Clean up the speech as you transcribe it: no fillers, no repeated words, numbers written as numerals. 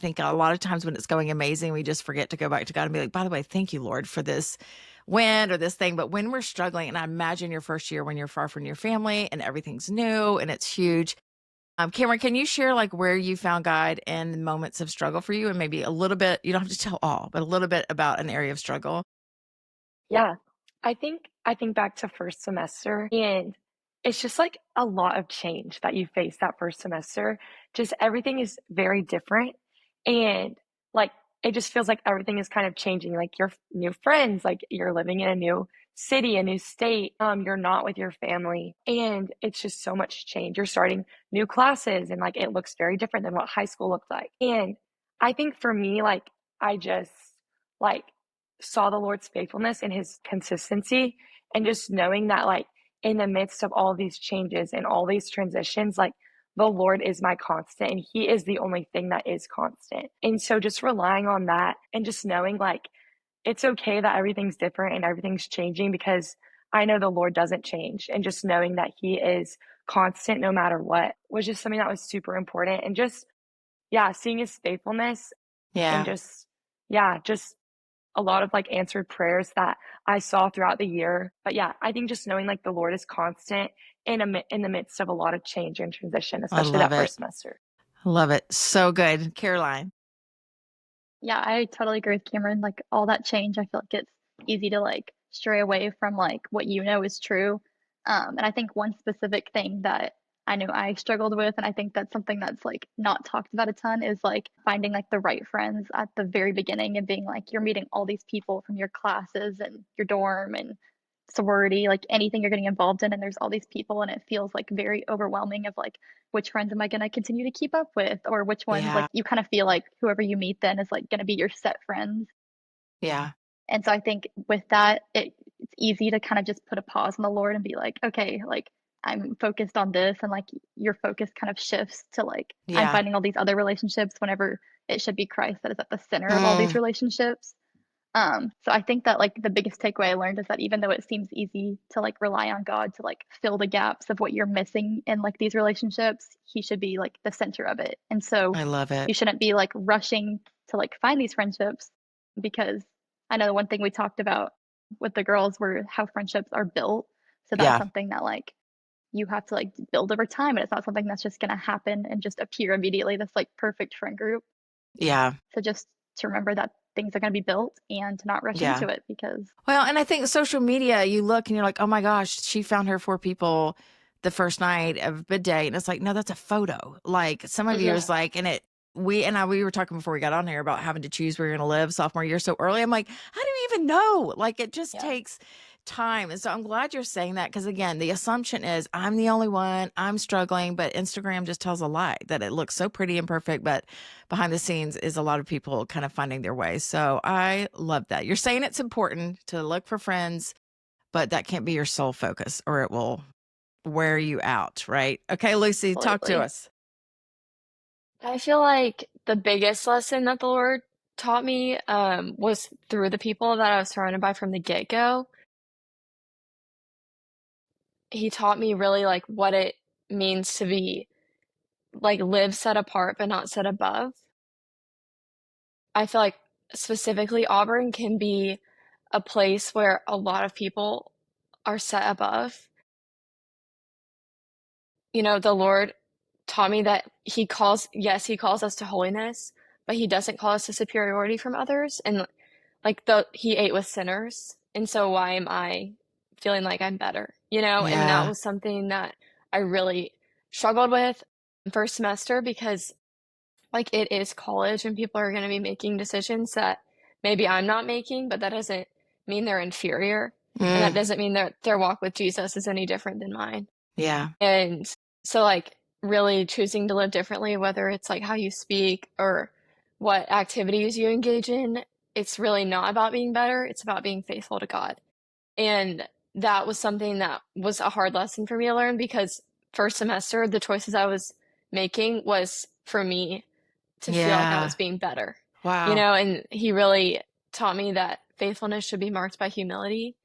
think a lot of times when it's going amazing, we just forget to go back to God and be like, by the way, thank you, Lord, for this win or this thing. But when we're struggling, and I imagine your first year when you're far from your family and everything's new and it's huge. Camryn, can you share like where you found God in moments of struggle for you and maybe a little bit, you don't have to tell all, but a little bit about an area of struggle? Yeah. I think back to first semester, and it's just like a lot of change that you face that first semester. Just everything is very different, and like it just feels like everything is kind of changing. Like your new friends, like you're living in a new city, a new state. You're not with your family, and it's just so much change. You're starting new classes, and like it looks very different than what high school looked like. And I think for me, like I just like saw the Lord's faithfulness and his consistency, and just knowing that like in the midst of all these changes and all these transitions, like the Lord is my constant and he is the only thing that is constant. And so just relying on that and just knowing like it's okay that everything's different and everything's changing because I know the Lord doesn't change, and just knowing that he is constant no matter what was just something that was super important. And just yeah, seeing his faithfulness, and Yeah, just yeah, just a lot of like answered prayers that I saw throughout the year. But yeah, I think just knowing like the Lord is constant in the midst of a lot of change and transition, I especially love that it. first semester. I love it. So good. Caroline. Yeah, I totally agree with Cameron. Like all that change, I feel like it's easy to like stray away from like what you know is true. And I think one specific thing that I know I struggled with, and I think that's something that's like not talked about a ton, is like finding like the right friends at the very beginning and being like you're meeting all these people from your classes and your dorm and sorority, like anything you're getting involved in, and there's all these people, and it feels like very overwhelming of like which friends am I going to continue to keep up with, or which ones like Yeah. you kind of feel like whoever you meet then is like going to be your set friends. Yeah. And so I think with that, it's easy to kind of just put a pause on the Lord and be like, okay, like I'm focused on this, and like your focus kind of shifts to like I'm Yeah. finding all these other relationships whenever it should be Christ that is at the center of all these Mm, relationships. So I think that like the biggest takeaway I learned is that even though it seems easy to like rely on God to like fill the gaps of what you're missing in like these relationships, he should be like the center of it. And so I love it. you shouldn't be like rushing to like find these friendships, because I know the one thing we talked about with the girls were how friendships are built. So that's Yeah. something that like you have to like build over time, and it's not something that's just going to happen and just appear immediately, this like perfect friend group. Yeah. So just to remember that things are going to be built and to not rush Yeah. into it, because Well, and I think social media, you look and you're like, oh my gosh, she found her four people the first night of a date. And it's like, no, that's a photo. Like some of you Yeah. is like, and it, we were talking before we got on here about having to choose where you're going to live sophomore year so early. I'm like, how do you even know? Like it just Yeah. takes time. And so I'm glad you're saying that because again, the assumption is I'm the only one, I'm struggling, but Instagram just tells a lie that it looks so pretty and perfect, but behind the scenes is a lot of people kind of finding their way. So I love that. You're saying it's important to look for friends, but that can't be your sole focus or it will wear you out, right? Okay, Lucy, talk to absolutely. us. I feel like the biggest lesson that the Lord taught me was through the people that I was surrounded by from the get-go. He taught me really like what it means to be like live set apart but not set above. I feel like specifically Auburn can be a place where a lot of people are set above. You know, the Lord taught me that yes, he calls us to holiness, but he doesn't call us to superiority from others. And like he ate with sinners. And so why am I feeling like I'm better? You know, and that Yeah. was something that I really struggled with first semester because like it is college and people are going to be making decisions that maybe I'm not making, but that doesn't mean they're inferior. And that Mm, doesn't mean their walk with Jesus is any different than mine. yeah. And so, like, really choosing to live differently, whether it's like how you speak or what activities you engage in, it's really not about being better. It's about being faithful to God. And that was something that was a hard lesson for me to learn because first semester, the choices I was making was for me to feel like I was Yeah. being better, Wow. and he really taught me that faithfulness should be marked by humility